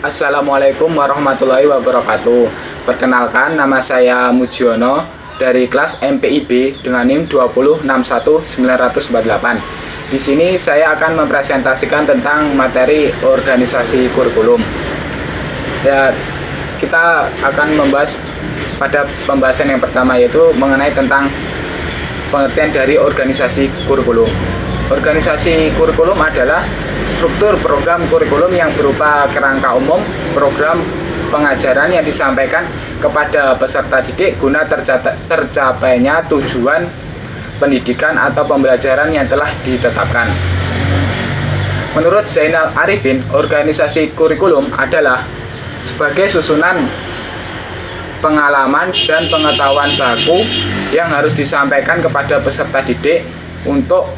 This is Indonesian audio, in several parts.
Assalamualaikum warahmatullahi wabarakatuh. Perkenalkan, nama saya Mujiono dari kelas MPIB dengan NIM 2061948. Di sini saya akan mempresentasikan tentang materi organisasi kurikulum. Ya, kita akan membahas pada pembahasan yang pertama, yaitu mengenai tentang pengertian dari organisasi kurikulum. Organisasi kurikulum adalah struktur program kurikulum yang berupa kerangka umum program pengajaran yang disampaikan kepada peserta didik guna tercapainya tujuan pendidikan atau pembelajaran yang telah ditetapkan. Menurut Zainal Arifin, organisasi kurikulum adalah sebagai susunan pengalaman dan pengetahuan baku yang harus disampaikan kepada peserta didik untuk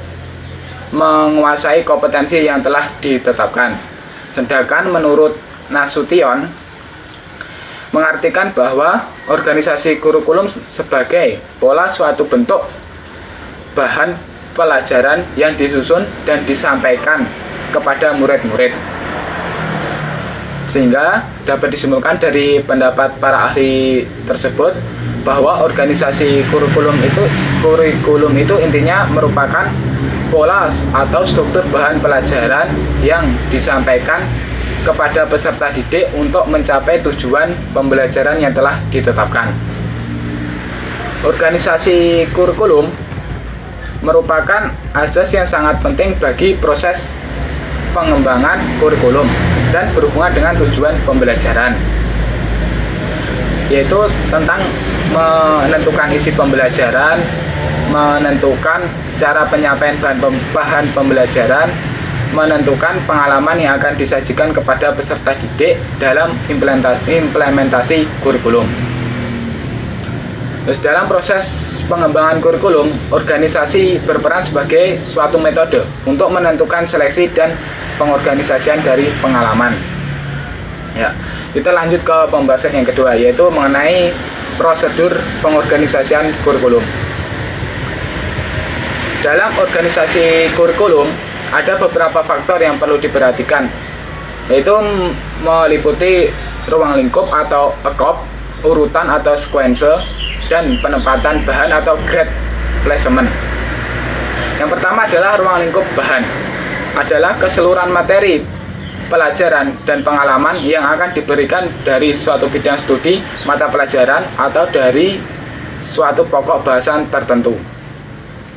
menguasai kompetensi yang telah ditetapkan. Sedangkan menurut Nasution mengartikan bahwa organisasi kurikulum sebagai pola suatu bentuk bahan pelajaran yang disusun dan disampaikan kepada murid-murid. Sehingga dapat disimpulkan dari pendapat para ahli tersebut bahwa organisasi kurikulum itu intinya merupakan pola atau struktur bahan pelajaran yang disampaikan kepada peserta didik untuk mencapai tujuan pembelajaran yang telah ditetapkan. Organisasi kurikulum merupakan asas yang sangat penting bagi proses pengembangan kurikulum dan berhubungan dengan tujuan pembelajaran, yaitu tentang menentukan isi pembelajaran, menentukan cara penyampaian bahan pembelajaran, menentukan pengalaman yang akan disajikan kepada peserta didik dalam implementasi kurikulum. Dalam proses pengembangan kurikulum, organisasi berperan sebagai suatu metode untuk menentukan seleksi dan pengorganisasian dari pengalaman. Ya, kita lanjut ke pembahasan yang kedua, yaitu mengenai prosedur pengorganisasian kurikulum. Dalam organisasi kurikulum ada beberapa faktor yang perlu diperhatikan, yaitu meliputi ruang lingkup atau ekop, urutan atau sequence, dan penempatan bahan atau grade placement. Yang pertama adalah ruang lingkup bahan, adalah keseluruhan materi pelajaran dan pengalaman yang akan diberikan dari suatu bidang studi, mata pelajaran, atau dari suatu pokok bahasan tertentu.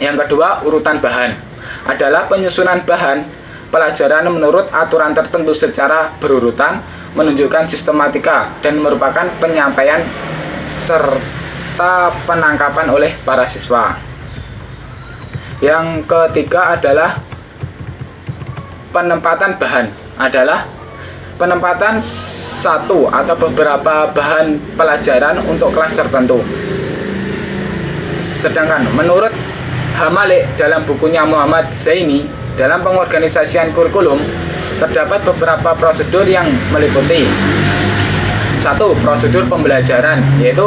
Yang kedua, urutan bahan, adalah penyusunan bahan pelajaran menurut aturan tertentu secara berurutan, menunjukkan sistematika, dan merupakan penyampaian serta penangkapan oleh para siswa. Yang ketiga adalah penempatan bahan, adalah penempatan satu atau beberapa bahan pelajaran untuk kelas tertentu. Sedangkan menurut Hamalik dalam bukunya Muhammad Zaini dalam pengorganisasian kurikulum, terdapat beberapa prosedur yang meliputi: 1. Prosedur pembelajaran, yaitu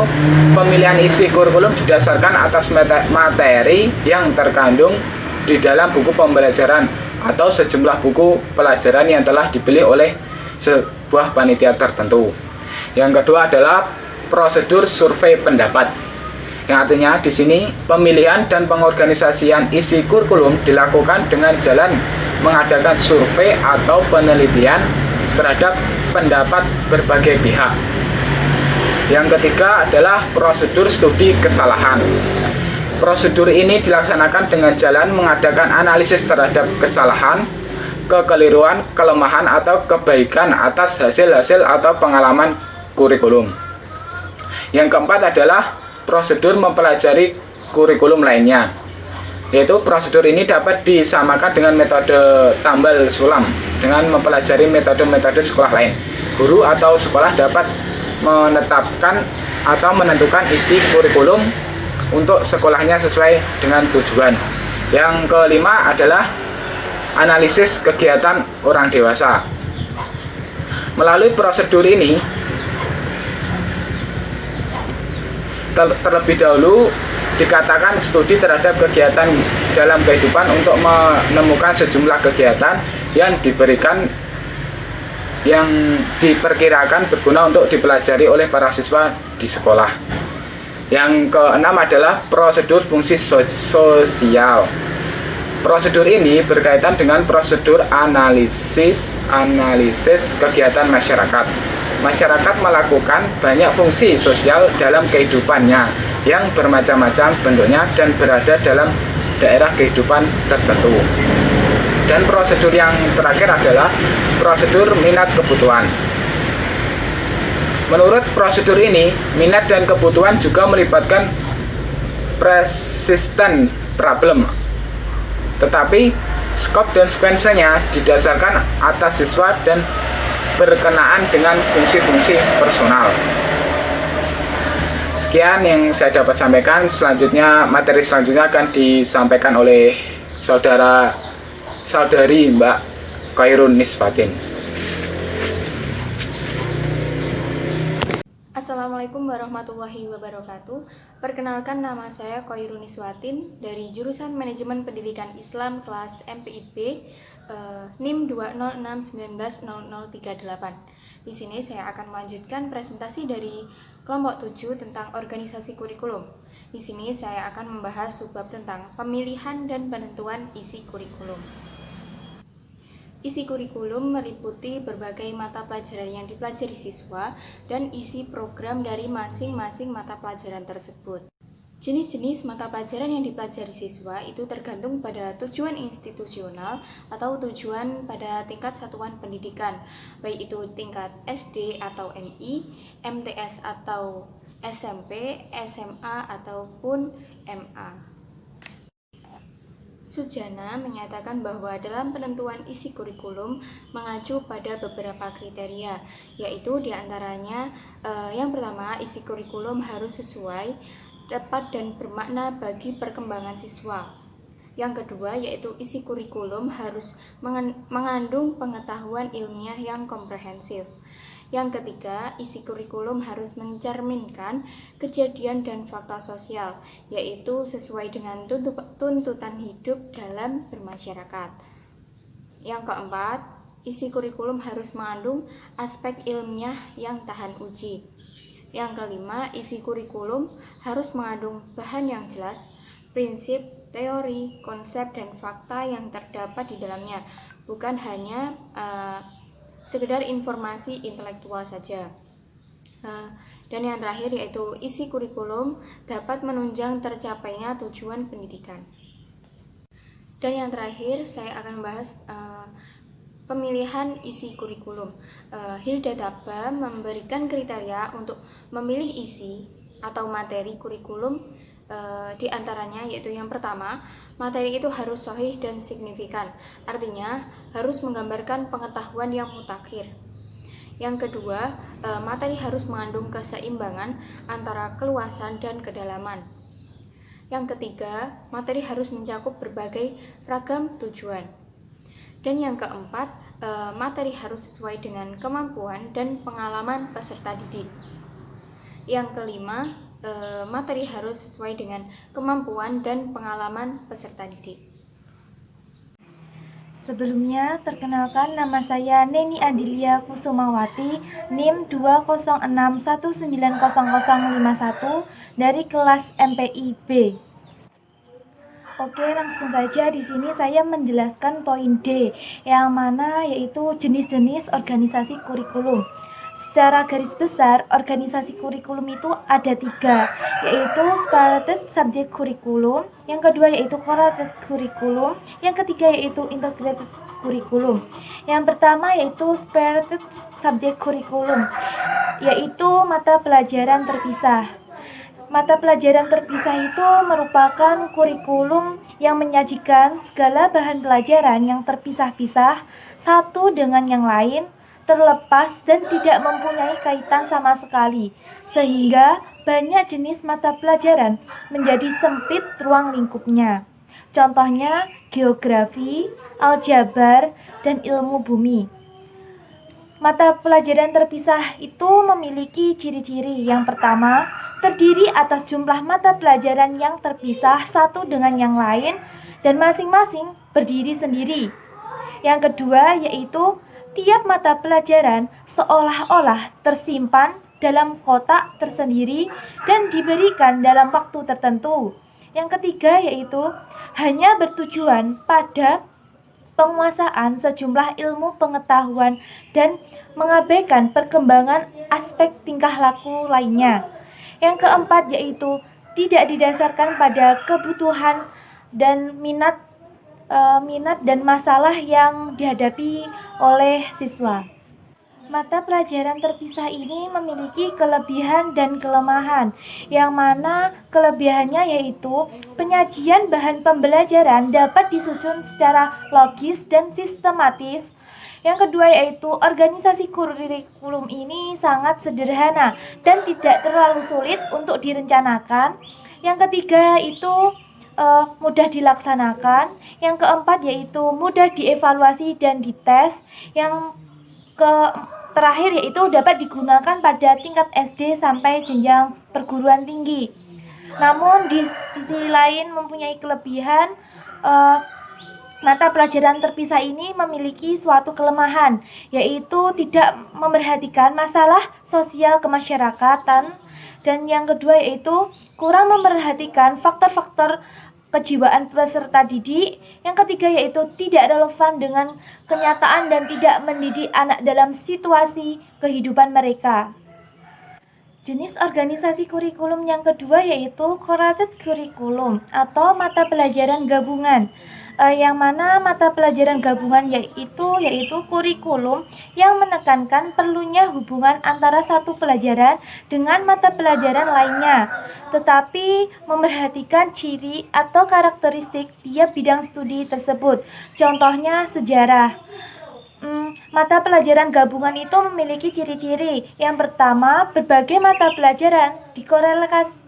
pemilihan isi kurikulum didasarkan atas materi yang terkandung di dalam buku pembelajaran atau sejumlah buku pelajaran yang telah dipilih oleh sebuah panitia tertentu. Yang kedua adalah prosedur survei pendapat, yang artinya di sini pemilihan dan pengorganisasian isi kurikulum dilakukan dengan jalan mengadakan survei atau penelitian terhadap pendapat berbagai pihak. Yang ketiga adalah prosedur studi kesalahan. Prosedur ini dilaksanakan dengan jalan mengadakan analisis terhadap kesalahan, kekeliruan, kelemahan, atau kebaikan atas hasil-hasil atau pengalaman kurikulum. Yang keempat adalah prosedur mempelajari kurikulum lainnya, yaitu prosedur ini dapat disamakan dengan metode tambal sulam dengan mempelajari metode-metode sekolah lain. Guru atau sekolah dapat menetapkan atau menentukan isi kurikulum untuk sekolahnya sesuai dengan tujuan. Yang kelima adalah analisis kegiatan orang dewasa. Melalui prosedur ini, terlebih dahulu dikatakan studi terhadap kegiatan dalam kehidupan untuk menemukan sejumlah kegiatan yang yang diperkirakan berguna untuk dipelajari oleh para siswa di sekolah. Yang keenam adalah prosedur fungsi sosial. Prosedur ini berkaitan dengan prosedur analisis kegiatan masyarakat. Masyarakat melakukan banyak fungsi sosial dalam kehidupannya yang bermacam-macam bentuknya dan berada dalam daerah kehidupan tertentu. Dan prosedur yang terakhir adalah prosedur minat kebutuhan. Menurut prosedur ini, minat dan kebutuhan juga melibatkan persistent problem. Tetapi skop dan sequence-nya didasarkan atas siswa dan berkenaan dengan fungsi-fungsi personal. Sekian yang saya dapat sampaikan. Materi selanjutnya akan disampaikan oleh saudari Mbak Khairun Niswatin. Assalamualaikum warahmatullahi wabarakatuh. Perkenalkan, nama saya Khairun Niswatin dari jurusan Manajemen Pendidikan Islam kelas MPIB, NIM 206190038. Di sini saya akan melanjutkan presentasi dari kelompok 7 tentang organisasi kurikulum. Di sini saya akan membahas subbab tentang pemilihan dan penentuan isi kurikulum. Isi kurikulum meliputi berbagai mata pelajaran yang dipelajari siswa dan isi program dari masing-masing mata pelajaran tersebut. Jenis-jenis mata pelajaran yang dipelajari siswa itu tergantung pada tujuan institusional atau tujuan pada tingkat satuan pendidikan, baik itu tingkat SD atau MI, MTS atau SMP, SMA ataupun MA. Sujana menyatakan bahwa dalam penentuan isi kurikulum mengacu pada beberapa kriteria, yaitu diantaranya yang pertama, isi kurikulum harus sesuai, tepat dan bermakna bagi perkembangan siswa. Yang kedua, yaitu isi kurikulum harus mengandung pengetahuan ilmiah yang komprehensif. Yang ketiga, isi kurikulum harus mencerminkan kejadian dan fakta sosial, yaitu sesuai dengan tuntutan hidup dalam bermasyarakat. Yang keempat, isi kurikulum harus mengandung aspek ilmiah yang tahan uji. Yang kelima, isi kurikulum harus mengandung bahan yang jelas, prinsip, teori, konsep, dan fakta yang terdapat di dalamnya, bukan hanya sekedar informasi intelektual saja. Dan yang terakhir yaitu isi kurikulum dapat menunjang tercapainya tujuan pendidikan. Dan yang terakhir saya akan membahas pemilihan isi kurikulum. Hilda Taba memberikan kriteria untuk memilih isi atau materi kurikulum, di antaranya yaitu yang pertama, materi itu harus sahih dan signifikan, artinya harus menggambarkan pengetahuan yang mutakhir. Yang kedua, materi harus mengandung keseimbangan antara keluasan dan kedalaman. Yang ketiga, materi harus mencakup berbagai ragam tujuan. Dan yang keempat, materi harus sesuai dengan kemampuan dan pengalaman peserta didik. Yang kelima, materi harus sesuai dengan kemampuan dan pengalaman peserta didik. Sebelumnya, perkenalkan, nama saya Neni Adilia Kusumawati, NIM 206190051 dari kelas MPIB. Oke, langsung saja di sini saya menjelaskan poin D, yang mana yaitu jenis-jenis organisasi kurikulum. Secara garis besar, organisasi kurikulum itu ada 3, yaitu Separated Subject Curriculum, yang kedua yaitu Correlated Curriculum, yang ketiga yaitu Integrated Curriculum. Yang pertama yaitu Separated Subject Curriculum, yaitu mata pelajaran terpisah. Mata pelajaran terpisah itu merupakan kurikulum yang menyajikan segala bahan pelajaran yang terpisah-pisah satu dengan yang lain, terlepas dan tidak mempunyai kaitan sama sekali, sehingga banyak jenis mata pelajaran menjadi sempit ruang lingkupnya. Contohnya geografi, aljabar, dan ilmu bumi. Mata pelajaran terpisah itu memiliki ciri-ciri. Yang pertama, terdiri atas jumlah mata pelajaran yang terpisah satu dengan yang lain dan masing-masing berdiri sendiri. Yang kedua yaitu tiap mata pelajaran seolah-olah tersimpan dalam kotak tersendiri dan diberikan dalam waktu tertentu. Yang ketiga yaitu hanya bertujuan pada penguasaan sejumlah ilmu pengetahuan dan mengabaikan perkembangan aspek tingkah laku lainnya. Yang keempat yaitu tidak didasarkan pada kebutuhan dan minat dan masalah yang dihadapi oleh siswa. Mata pelajaran terpisah ini memiliki kelebihan dan kelemahan, yang mana kelebihannya yaitu penyajian bahan pembelajaran dapat disusun secara logis dan sistematis. Yang kedua yaitu organisasi kurikulum ini sangat sederhana dan tidak terlalu sulit untuk direncanakan. Yang ketiga itu mudah dilaksanakan. Yang keempat yaitu mudah dievaluasi dan dites. Yang terakhir yaitu dapat digunakan pada tingkat SD sampai jenjang perguruan tinggi. Namun di sisi lain mempunyai kelebihan, mata pelajaran terpisah ini memiliki suatu kelemahan, yaitu tidak memerhatikan masalah sosial kemasyarakatan. Dan yang kedua yaitu kurang memerhatikan faktor-faktor kejiwaan peserta didik. Yang ketiga yaitu tidak relevan dengan kenyataan dan tidak mendidik anak dalam situasi kehidupan mereka. Jenis organisasi kurikulum yang kedua yaitu correlated curriculum atau mata pelajaran gabungan. Yang mana mata pelajaran gabungan yaitu kurikulum yang menekankan perlunya hubungan antara satu pelajaran dengan mata pelajaran lainnya, tetapi memerhatikan ciri atau karakteristik tiap bidang studi tersebut. Contohnya sejarah. Mata pelajaran gabungan itu memiliki ciri-ciri. Yang pertama, berbagai mata pelajaran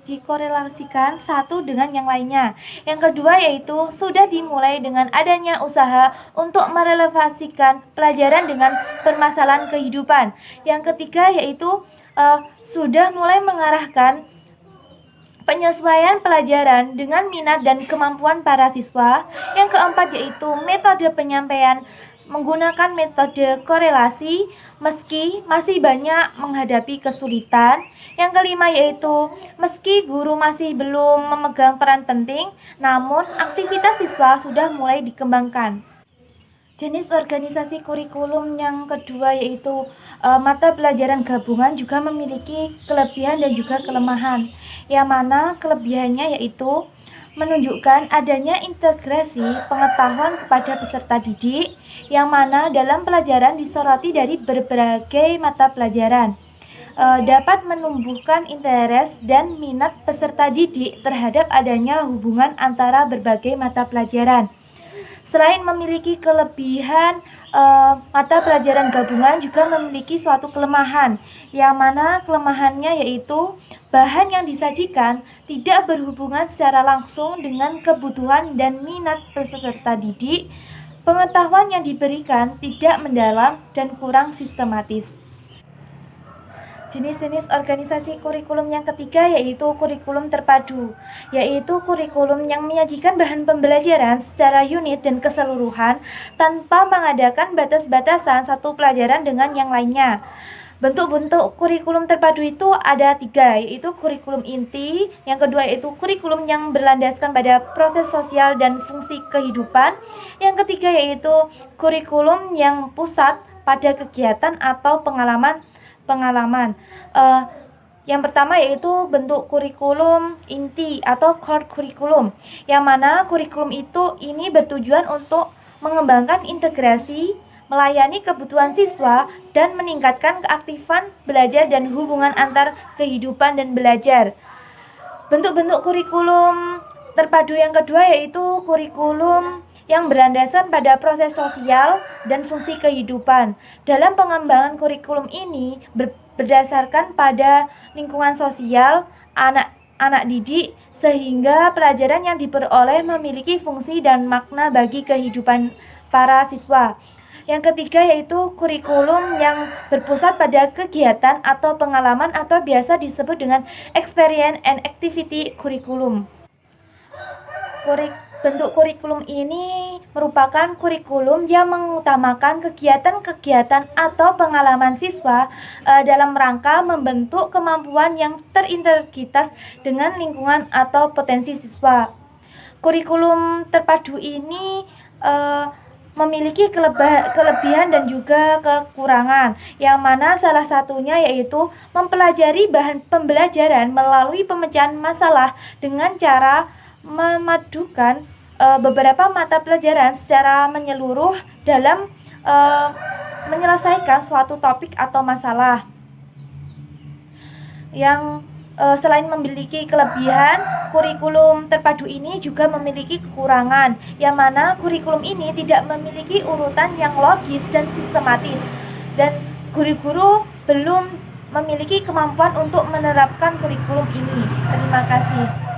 dikorelasikan satu dengan yang lainnya. Yang kedua yaitu sudah dimulai dengan adanya usaha untuk merelevasikan pelajaran dengan permasalahan kehidupan. Yang ketiga yaitu sudah mulai mengarahkan penyesuaian pelajaran dengan minat dan kemampuan para siswa. Yang keempat yaitu metode penyampaian menggunakan metode korelasi meski masih banyak menghadapi kesulitan. Yang kelima yaitu meski guru masih belum memegang peran penting, namun aktivitas siswa sudah mulai dikembangkan. Jenis organisasi kurikulum yang kedua yaitu mata pelajaran gabungan juga memiliki kelebihan dan juga kelemahan. Yang mana kelebihannya yaitu menunjukkan adanya integrasi pengetahuan kepada peserta didik, yang mana dalam pelajaran disoroti dari berbagai mata pelajaran. Dapat menumbuhkan interest dan minat peserta didik terhadap adanya hubungan antara berbagai mata pelajaran. Selain memiliki kelebihan, mata pelajaran gabungan juga memiliki suatu kelemahan, yang mana kelemahannya yaitu bahan yang disajikan tidak berhubungan secara langsung dengan kebutuhan dan minat peserta didik. Pengetahuan yang diberikan tidak mendalam dan kurang sistematis. Jenis-jenis organisasi kurikulum yang ketiga yaitu kurikulum terpadu, yaitu kurikulum yang menyajikan bahan pembelajaran secara unit dan keseluruhan tanpa mengadakan batas-batasan satu pelajaran dengan yang lainnya. Bentuk-bentuk kurikulum terpadu itu ada 3, yaitu kurikulum inti, yang kedua yaitu kurikulum yang berlandaskan pada proses sosial dan fungsi kehidupan, yang ketiga yaitu kurikulum yang pusat pada kegiatan atau pengalaman. Yang pertama yaitu bentuk kurikulum inti atau core kurikulum, yang mana kurikulum ini bertujuan untuk mengembangkan integrasi, melayani kebutuhan siswa, dan meningkatkan keaktifan belajar dan hubungan antar kehidupan dan belajar. Bentuk-bentuk kurikulum terpadu yang kedua yaitu kurikulum yang berlandaskan pada proses sosial dan fungsi kehidupan. Dalam pengembangan kurikulum ini berdasarkan pada lingkungan sosial anak didik, sehingga pelajaran yang diperoleh memiliki fungsi dan makna bagi kehidupan para siswa. Yang ketiga yaitu kurikulum yang berpusat pada kegiatan atau pengalaman atau biasa disebut dengan experience and activity curriculum. bentuk kurikulum ini merupakan kurikulum yang mengutamakan kegiatan-kegiatan atau pengalaman siswa dalam rangka membentuk kemampuan yang terintegritas dengan lingkungan atau potensi siswa. Kurikulum terpadu ini memiliki kelebihan dan juga kekurangan, yang mana salah satunya yaitu mempelajari bahan pembelajaran melalui pemecahan masalah dengan cara memadukan beberapa mata pelajaran secara menyeluruh dalam menyelesaikan suatu topik atau masalah. Yang selain memiliki kelebihan, kurikulum terpadu ini juga memiliki kekurangan, yang mana kurikulum ini tidak memiliki urutan yang logis dan sistematis, dan guru-guru belum memiliki kemampuan untuk menerapkan kurikulum ini. Terima kasih.